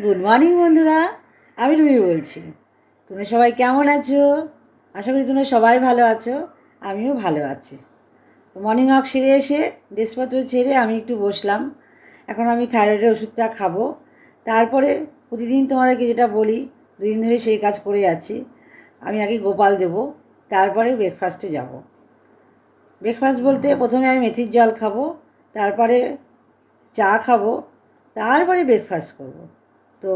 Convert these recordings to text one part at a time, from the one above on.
Good morning বন্ধুরা, আমি রুমি বলছি। তোমরা সবাই কেমন আছো? আশা করি তোমরা সবাই ভালো আছো, আমিও ভালো আছি। তো মর্নিং ওয়াক সেরে এসে ড্রেসপত্র ছেড়ে আমি একটু বসলাম। এখন আমি থাইরয়েডের ওষুধটা খাবো। তারপরে প্রতিদিন তোমাদেরকে যেটা বলি, 2 দিন ধরে সেই কাজ করে যাচ্ছি। আমি আগে গোপাল দেবো, তারপরে ব্রেকফাস্টে যাব। ব্রেকফাস্ট বলতে প্রথমে আমি মেথির জল খাবো, তারপরে চা খাবো, তারপরে ব্রেকফাস্ট করব। তো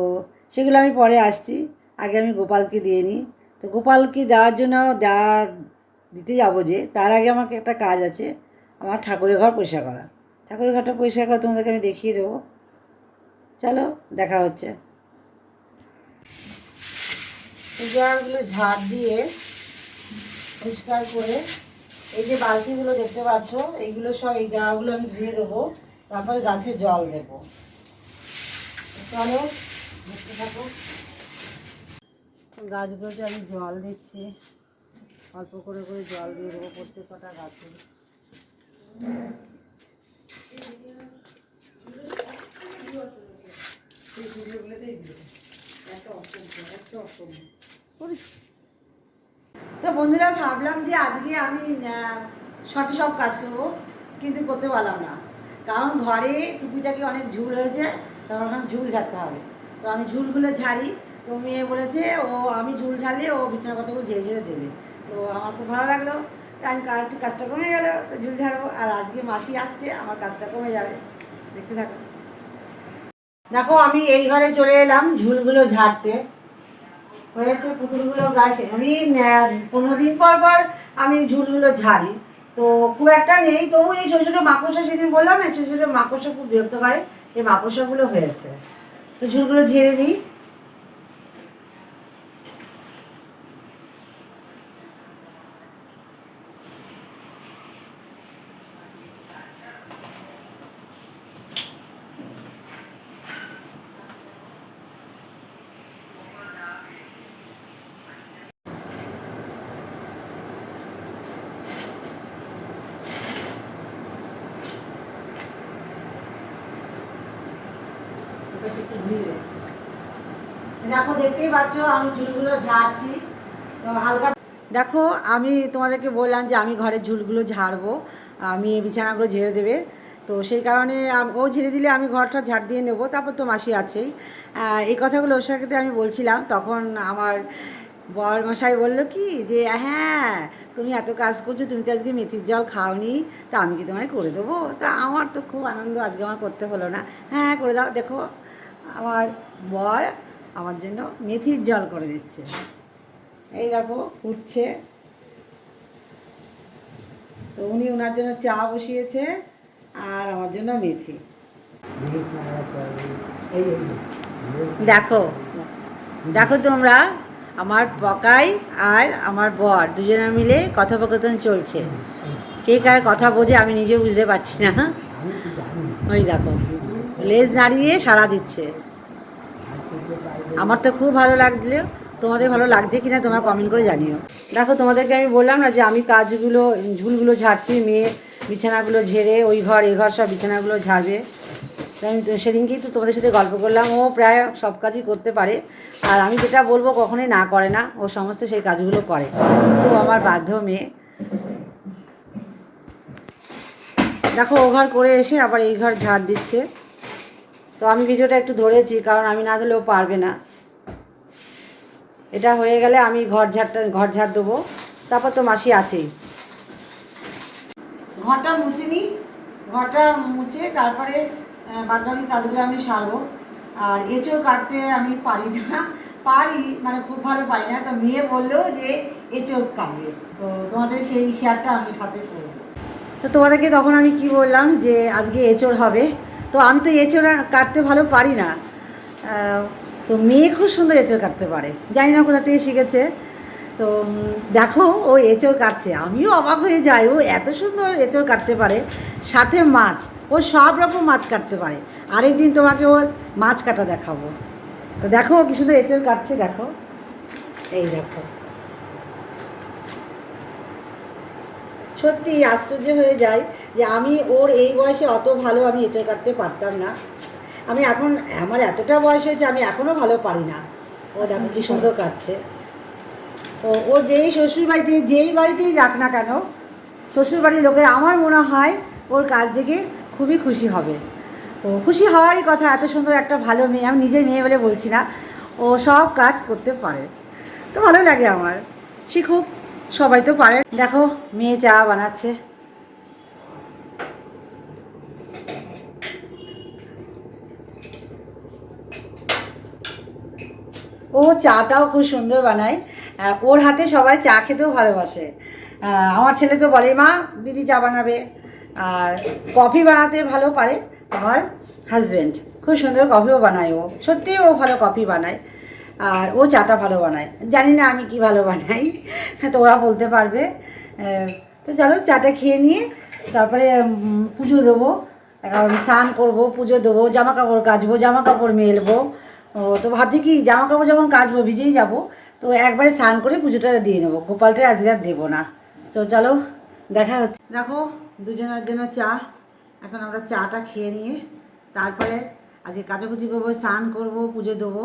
সেগুলো আমি পরে আসছি, আগে আমি গোপালকে দিয়ে নিই। তো গোপালকে দেওয়ার জন্য দিতে যাবো, যে তার আগে আমাকে একটা কাজ আছে, আমার ঠাকুরের ঘর পরিষ্কার করা। ঠাকুরের ঘরটা পরিষ্কার করা তোমাদেরকে আমি দেখিয়ে দেবো, চলো দেখা হচ্ছে। এই জায়গাগুলো ঝাড় দিয়ে পরিষ্কার করে, এই যে বালতিগুলো দেখতে পাচ্ছ, এইগুলো সব এই জায়গাগুলো আমি ধুয়ে দেবো, তারপরে গাছে জল দেবো। চলো দেখতে থাকো। গাছগুলোতে আমি জল দিচ্ছি, অল্প করে করে জল দিয়ে দেবো প্রত্যেক কটা গাছে। তো বন্ধুরা, ভাবলাম যে আজকে আমি শর্টে সব কাজ করবো, কিন্তু করতে পারলাম না, কারণ ঘরে টুপিটাকে অনেক ঝুল হয়েছে, তখন ঝুল ঝাড়তে হবে। তো আমি ঝুলগুলো ঝাড়ি। তো মেয়ে বলেছে আমি ঝুল ঝাড়লে ও বিছানা পাতাগুলো ঝেড়ে ঝেড়ে দেবে। তো আমার খুব ভালো লাগলো, তাই আমি একটু কাজটা কমে গেল, তো ঝুল ঝাড়বো। আর আজকে মাসি আসছে, আমার কাজটা কমে যাবে। দেখতে থাকো। দেখো, আমি এই ঘরে চলে এলাম ঝুলগুলো ঝাড়তে। হয়েছে পুতুলগুলো গাছে, আমি 15 দিন পর পর আমি ঝুলগুলো ঝাড়ি। তো খুব একটা নেই, তবু এই ছোটো ছোটো মাকড়সা, সেদিন বললাম না, ছোটো ছোটো মাকড়সা খুব বিরক্ত করে, এই মাকড়সাগুলো হয়েছে। তো ঝুলগুলো ঝেড়ে দিই। একটু ঘুরিয়ে দেয়। দেখো, দেখতেই পাচ্ছ আমি ঝুলগুলো ঝাড়ছি। তো হালকা দেখো, আমি তোমাদেরকে বললাম যে আমি ঘরের ঝুলগুলো ঝাড়বো, আমি বিছানাগুলো ঝেড়ে দেবে। তো সেই কারণে ও ঝেড়ে দিলে আমি ঘরটা ঝাড় দিয়ে নেবো, তারপর তো মাসি আছেই। এই কথাগুলো ওর সাথে আমি বলছিলাম, তখন আমার বর মশাই বললো কি যে হ্যাঁ, তুমি এত কাজ করছো, তুমি তো আজকে মেথির জল খাওনি, তা আমি কি তোমায় করে দেবো? তা আমার তো খুব আনন্দ, আজকে আমার করতে হলো না। হ্যাঁ, করে দাও। দেখো, আমার বর আমার জন্য মেথির জল করে দিচ্ছে। এই দেখো ফুটছে। তো উনি ওনার জন্য চা বসিয়েছে, আর আমার জন্য মেথি। দেখো, দেখো তোমরা, আমার পকাই আর আমার বর দুজনে মিলে কথোপকথন চলছে। কে কার কথা বোঝে আমি নিজেও বুঝতে পারছি না। ওই দেখো, লেজ নাড়িয়ে সাড়া দিচ্ছে। আমার তো খুব ভালো লাগলো, তোমাদের ভালো লাগছে কিনা তোমরা কমেন্ট করে জানিও। দেখো, তোমাদেরকে আমি বললাম না যে আমি কাজগুলো ঝুলগুলো ঝাড়ছি, মেয়ে বিছানাগুলো ঝেড়ে ওই ঘর এই ঘর সব বিছানাগুলো ঝাড়বে। তো আমি সেদিনকেই তো তোমাদের সাথে গল্প করলাম, ও প্রায় সব কাজই করতে পারে, আর আমি যেটা বলবো কখনোই না করে না, ও সমস্ত সেই কাজগুলো করে। তো আমার বাধ্য মেয়ে। দেখো, ও ঘর করে এসে আবার এই ঘর ঝাড় দিচ্ছে। তো আমি ভিডিওটা একটু ধরেছি, কারণ আমি না ধরলে ও পারবে না। এটা হয়ে গেলে আমি ঘর ঝাড় দেবো, তারপর তো মাসি আছেই। ঘরটা মুছে নিই, ঘরটা মুছে তারপরে বাদবাকি কাজগুলো আমি সারবো। আর এঁচোড় কাটতে আমি পারি না, পারি মানে খুব ভালো পারি না। তো মেয়ে বললো যে এঁচোড় কাটবে, তো তোমাদের সেই শেয়ারটা আমি সাথে করবো। তো তোমাদেরকে তখন আমি কি বললাম যে আজকে এঁচোড় হবে। তো আমি তো এঁচোড় কাটতে ভালো পারি না, তো মেয়ে খুব সুন্দর এঁচোড় কাটতে পারে, জানি না কোথা থেকে শিখেছে। তো দেখো, ও এঁচোড় কাটছে, আমিও অবাক হয়ে যাই, ও এত সুন্দর এঁচোড় কাটতে পারে, সাথে মাছ, ও সব রকম মাছ কাটতে পারে। আরেকদিন তোমাকে ওর মাছ কাটা দেখাবো। তো দেখো কি সুন্দর এঁচোড় কাটছে, দেখো, এই দেখো। সত্যি আশ্চর্য হয়ে যায় যে আমি ওর এই বয়সে অত ভালো আমি এঁচোড় কাটতে পারতাম না। আমি এখন আমার এতটা বয়স হয়েছে আমি এখনও ভালো পারি না। ও দেখো কি সুন্দর কাটছে। ও যেই শ্বশুরবাড়িতে যেই বাড়িতেই যাক না কেন, শ্বশুরবাড়ির লোকের আমার মনে হয় ওর কাজ দেখে খুবই খুশি হবে। তো খুশি হওয়ারই কথা, এত সুন্দর একটা ভালো মেয়ে, আমি নিজের মেয়ে বলে বলছি না, ও সব কাজ করতে পারে। তো ভালো লাগে আমার, শিখুক, সবাই তো পারে। দেখো মেয়ে চা বানাচ্ছে। ও চাটাও খুব সুন্দর বানায়। ওর হাতে সবাই চা খেতেও ভালোবাসে। আমার ছেলে তো বলে মা দিদি চা বানাবে। আর কফি বানাতে ভালো পারে আমার হাজব্যান্ড, খুব সুন্দর কফিও বানায় ও, সত্যিই ও ভালো কফি বানায়। আর ও চাটা ভালো বানায়, জানি না আমি কি ভালো বানাই, তো ওরা বলতে পারবে। তো চলো চাটা খেয়ে নিয়ে তারপরে পুজো দেবো, কারণ স্নান করবো, পুজো দেবো, জামা কাপড় কাচবো, জামা কাপড় মেলবো। তো ভাবছি কি জামা কাপড় যখন কাচবো ভিজেই যাবো, তো একবারে স্নান করে পুজোটা দিয়ে নেবো, গোপালটা আজকে আর দেবো না। তো চলো দেখা হচ্ছে। দেখো দুজনের জন্য চা, এখন আমরা চাটা খেয়ে নিয়ে তারপরে আজকে কাচাকুচি করবো, স্নান করবো, পুজো দেবো।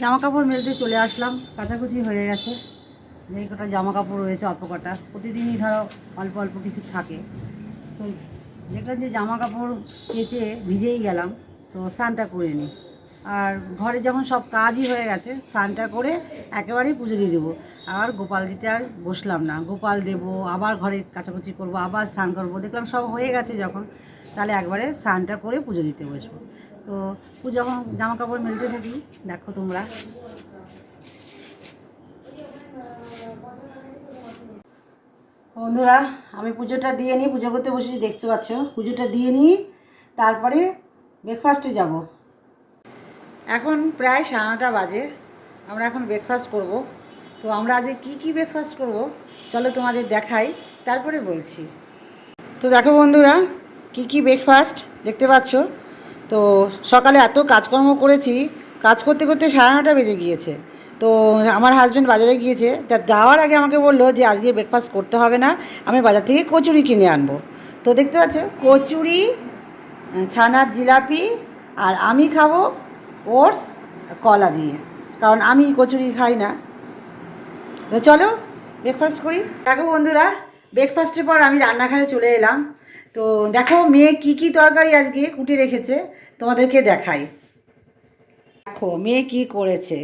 জামা কাপড় মেলতে চলে আসলাম, কাচাকুচি হয়ে গেছে। যেই কটা জামা কাপড় রয়েছে অল্প কটা, প্রতিদিনই ধরো অল্প অল্প কিছু থাকে। তো দেখলাম যে জামা কাপড় কেচে ভিজেই গেলাম, তো স্নানটা করে নিই। আর ঘরে যখন সব কাজই হয়ে গেছে, স্নানটা করে একেবারেই পুজো দিয়ে দেবো। আর গোপাল দিতে আর বসলাম না, গোপাল দেবো, আবার ঘরে কাচাকুচি করবো, আবার স্নান করবো। দেখলাম সব হয়ে গেছে যখন, তাহলে একবারে স্নানটা করে পুজো দিতে বসবো। তো পুজো যখন জামা কাপড় মেলতে থাকি, দেখো তোমরা। বন্ধুরা আমি পুজোটা দিয়ে নিই, পুজো করতে বসেছি দেখতে পাচ্ছ, পুজোটা দিয়ে নিই তারপরে ব্রেকফাস্টে যাব। এখন প্রায় 9:30 বাজে, আমরা এখন ব্রেকফাস্ট করব। তো আমরা আজকে কি ব্রেকফাস্ট করব চলো তোমাদের দেখাই, তারপরে বলছি। তো দেখো বন্ধুরা কি ব্রেকফাস্ট দেখতে পাচ্ছ। তো সকালে এত কাজকর্ম করেছি, কাজ করতে করতে 9:30 বেজে গিয়েছে। তো আমার হাজব্যান্ড বাজারে গিয়েছে, তা যাওয়ার আগে আমাকে বললো যে আজকে ব্রেকফাস্ট করতে হবে না, আমি বাজার থেকে কচুরি কিনে আনবো। তো দেখতে পাচ্ছ কচুরি, ছানার জিলাপি, আর আমি খাবো ওটস কলা দিয়ে, কারণ আমি কচুরি খাই না। তো চলো ব্রেকফাস্ট করি। দেখো বন্ধুরা ব্রেকফাস্টের পর আমি রান্নাঘরে চলে এলাম। তো দেখো মেয়ে কি তরকারি আজকে কুটে রেখেছে, তোমাদেরকে দেখাই। দেখো মেয়ে কি করেছে,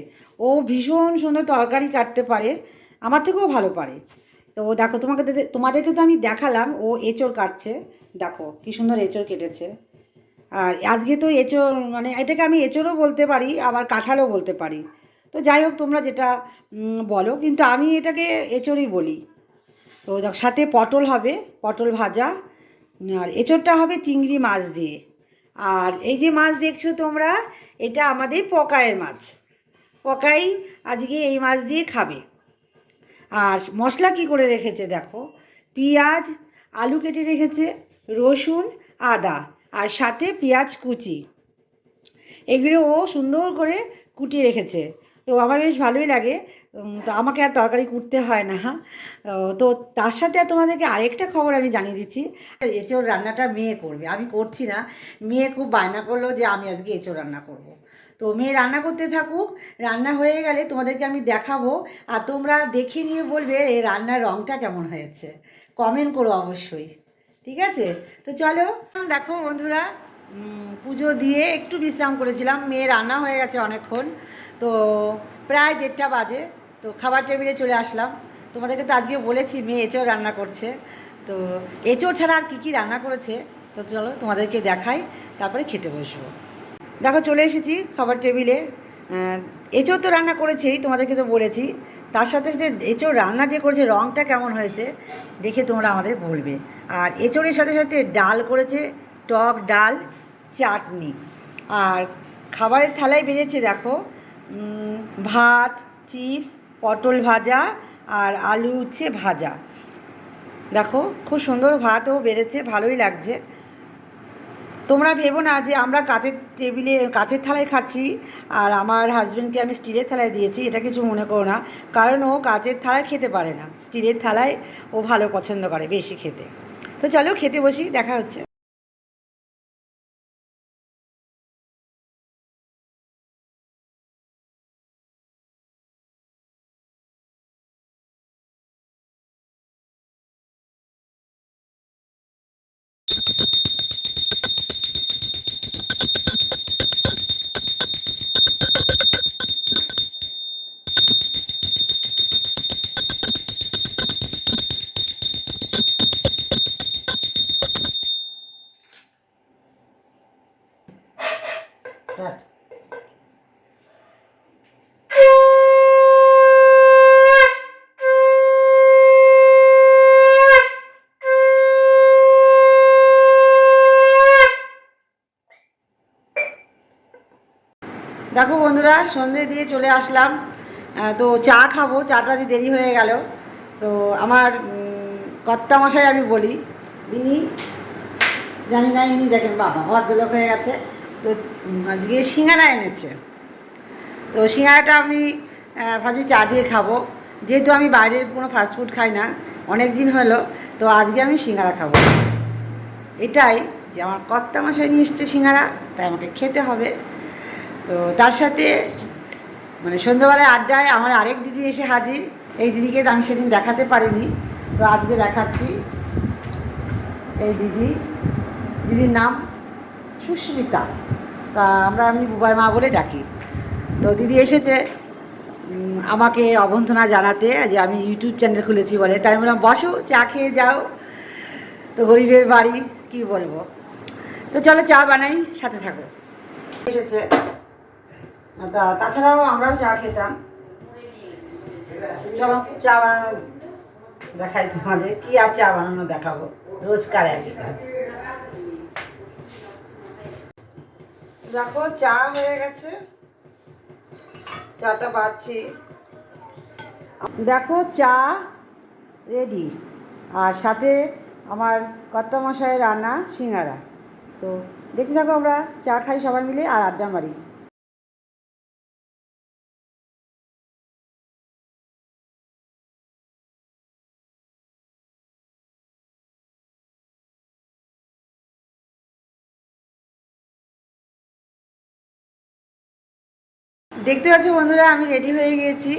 ও ভীষণ সুন্দর তরকারি কাটতে পারে, আমার থেকেও ভালো পারে। তো দেখো তোমাদেরকে তো আমি দেখালাম ও এঁচড় কাটছে, দেখো কি সুন্দর এঁচড় কেটেছে। আর আজকে তো এঁচড় মানে এটাকে আমি এঁচড়ও বলতে পারি, আবার কাঁঠালও বলতে পারি। তো যাই হোক তোমরা যেটা বলো, কিন্তু আমি এটাকে এঁচড়ই বলি। তো সাথে পটল হবে, পটল ভাজা, আর এঁচড়টা হবে চিংড়ি মাছ দিয়ে। আর এই যে মাছ দেখছো তোমরা, এটা আমাদের পকায়ের মাছ, পকাই আজকে এই মাছ দিয়ে খাবে। আর মশলা কি করে রেখেছে দেখো, পেঁয়াজ, আলু কেটে রেখেছে, রসুন, আদা, আর সাথে পেঁয়াজ কুচি, এগুলো ও সুন্দর করে কুটিয়ে রেখেছে। তো আমার বেশ ভালোই লাগে। তো আমাকে আর তরকারি কুটতে হয় না। তো তার সাথে তোমাদেরকে আরেকটা খবর আমি জানিয়ে দিচ্ছি, এঁচোড় রান্নাটা মেয়ে করবে, আমি করছি না। মেয়ে খুব বায়না করলো যে আমি আজকে এঁচোড় রান্না করব। তো মেয়ে রান্না করতে থাকুক, রান্না হয়ে গেলে তোমাদেরকে আমি দেখাবো, আর তোমরা দেখে নিয়ে বলবে এই রান্নার রঙটা কেমন হয়েছে, কমেন্ট করো অবশ্যই, ঠিক আছে? তো চলো দেখো বন্ধুরা, পুজো দিয়ে একটু বিশ্রাম করেছিলাম, মেয়ে রান্না হয়ে গেছে অনেকক্ষণ। তো প্রায় 1:30 বাজে, তো খাবার টেবিলে চলে আসলাম। তোমাদেরকে তো আজকে বলেছি মেয়ে এঁচোড় রান্না করছে। তো এঁচোড় ছাড়া আর কী রান্না করেছে, তো চলো তোমাদেরকে দেখাই, তারপরে খেতে বসবো। দেখো চলে এসেছি খাবার টেবিলে। এঁচোড় তো রান্না করেছেই, তোমাদেরকে তো বলেছি, তার সাথে সাথে এঁচোড় রান্না যে করেছে রঙটা কেমন হয়েছে দেখে তোমরা আমাদের বলবে। আর এঁচোড়ের সাথে সাথে ডাল করেছে, টক ডাল, চাটনি। আর খাবারের থালায় বেড়েছে দেখো ভাত, চিপস, পটল ভাজা, আর আলু উচ্ছে ভাজা। দেখো খুব সুন্দর ভাতও বেড়েছে, ভালোই লাগছে। তোমরা ভেবো না যে আমরা কাচের থালায় খাচ্ছি আর আমার হাজব্যান্ডকে আমি স্টিলের থালায় দিয়েছি, এটা কিছু মনে করো না। কারণ ও কাচের থালায় খেতে পারে না, স্টিলের থালায় ও ভালো পছন্দ করে বেশি খেতে। তো চলো খেতে বসি, দেখা হচ্ছে। দেখো বন্ধুরা, সন্ধে দিয়ে চলে আসলাম। তো চা খাবো, চাটা যে দেরি হয়ে গেল। তো আমার কর্তামশাই আমি বলি, ইনি জানি না, ইনি দেখেন বাবা ভদ্রলোক হয়ে গেছে। তো আজকে সিঙ্গারা এনেছে। তো সিঙ্গারাটা আমি ভাবছি চা দিয়ে খাবো, যেহেতু আমি বাইরের কোনো ফাস্টফুড খাই না অনেক দিন হলো। তো আজকে আমি সিঙ্গারা খাবো, এটাই যে আমার কর্তামশাই নিয়ে এসছে সিঙ্গারা, তাই আমাকে খেতে হবে। তো তার সাথে মানে সন্ধ্যাবেলায় আড্ডায় আমার আরেক দিদি এসে হাজির। এই দিদিকে আমি সেদিন দেখাতে পারিনি, তো আজকে দেখাচ্ছি। এই দিদির নাম সুস্মিতা, তা আমি বুবার মা বলে ডাকি। তো দিদি এসেছে আমাকে অভ্যর্থনা জানাতে যে আমি ইউটিউব চ্যানেল খুলেছি বলে। তাই আমি বললাম বসো, চা খেয়ে যাও। তো গরিবের বাড়ি কি বলবো। তো চলো চা বানাই, সাথে থাকো। এসেছে, তাছাড়াও আমরাও চা খেতাম। চলো চা বানানো দেখাই তোমাদের, কি আর চা বানানো দেখাবো, রোজকার একই কাজ। দেখো চা হয়ে গেছে, চাটা বাড়ছি। দেখো চা রেডি, আর সাথে আমার কর্তামশাইয়ের রান্না সিঙ্গারা। তো দেখতে থাকো, আমরা চা খাই সবাই মিলে আর আড্ডা মারি। দেখতে পাচ্ছ বন্ধুরা, আমি রেডি হয়ে গিয়েছি।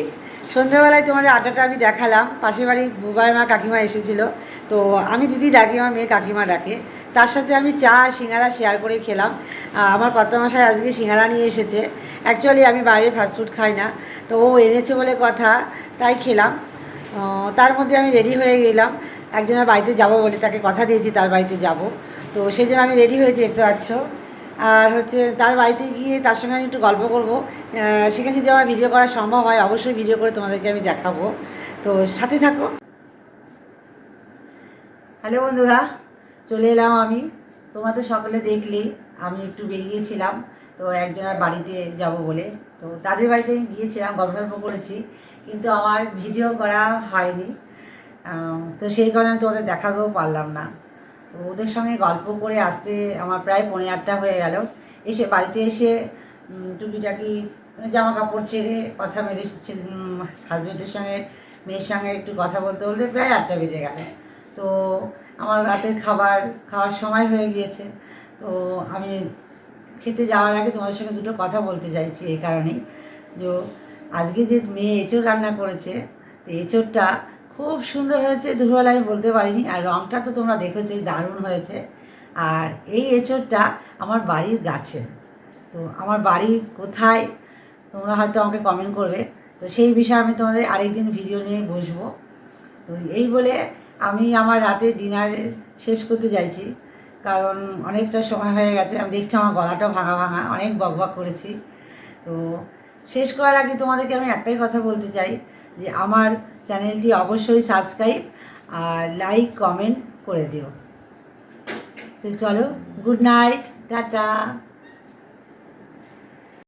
সন্ধ্যাবেলায় তোমাদের আড্ডাটা আমি দেখালাম। পাশের বাড়ি বুবাই মা কাকিমা এসেছিলো। তো আমি দিদি ডাকি, আমার মেয়ে কাকিমা ডাকে। তার সাথে আমি চা আর সিঙ্গারা শেয়ার করে খেলাম। আমার কর্তামশাই আজকে সিঙ্গারা নিয়ে এসেছে। অ্যাকচুয়ালি আমি বাইরে ফাস্টফুড খাই না, তো ও এনেছে বলে কথা, তাই খেলাম। তার মধ্যে আমি রেডি হয়ে গেলাম, একজনের বাড়িতে যাব বলে, তাকে কথা দিয়েছি তার বাড়িতে যাব। তো সেই জন্য আমি রেডি হয়েছি, দেখতে পাচ্ছ। আর হচ্ছে তার বাড়িতে গিয়ে তার সঙ্গে আমি একটু গল্প করব। সেখানে যদি আমার ভিডিও করা সম্ভব হয় অবশ্যই ভিডিও করে তোমাদেরকে আমি দেখাবো। তো সাথে থাকো। হ্যালো বন্ধুরা, চলে এলাম আমি। তোমরা তো সকলে দেখলেই আমি একটু বেরিয়েছিলাম, তো একজনের বাড়িতে যাব বলে। তো তাদের বাড়িতে আমি গিয়েছিলাম, গল্প করেছি, কিন্তু আমার ভিডিও করা হয়নি। তো সেই কারণে আমি তোমাদের দেখাতেও পারলাম না। তো ওদের সঙ্গে গল্প করে আসতে আমার প্রায় 8:45 হয়ে গেল। এসে বাড়িতে এসে টুকিটাকি মানে জামা কাপড় ছেড়ে কথা মেরে হাজব্যান্ডের সঙ্গে মেয়ের সঙ্গে একটু কথা বলতে বলতে প্রায় 8টা বেজে গেল। তো আমার রাতের খাওয়ার সময় হয়ে গিয়েছে। তো আমি খেতে যাওয়ার আগে তোমাদের সঙ্গে দুটো কথা বলতে চাইছি, এই কারণেই যে আজকে যে মেয়ে এঁচোড় রান্না করেছে, তো এঁচোড়টা খুব সুন্দর হয়েছে। দুপুরবেলা আমি বলতে পারিনি, আর রঙটা তো তোমরা দেখেছোই, দারুণ হয়েছে। আর এই এঁচোড়টা আমার বাড়ির গাছে। তো আমার বাড়ি কোথায় তোমরা হয়তো আমাকে কমেন্ট করবে, তো সেই বিষয়ে আমি তোমাদের আরেকদিন ভিডিও নিয়ে বসবো। তো এই বলে আমি আমার রাতের ডিনার শেষ করতে চাইছি, কারণ অনেকটা সময় হয়ে গেছে। আমি দেখছি আমার গলাটাও ভাঙা ভাঙা, অনেক বকবক করেছি। তো শেষ করার আগে তোমাদেরকে আমি একটাই কথা বলতে চাই, যে আমার চ্যানেলটি অবশ্যই সাবস্ক্রাইব আর লাইক কমেন্ট করে দিও। তো চলো, গুড নাইট, টাটা।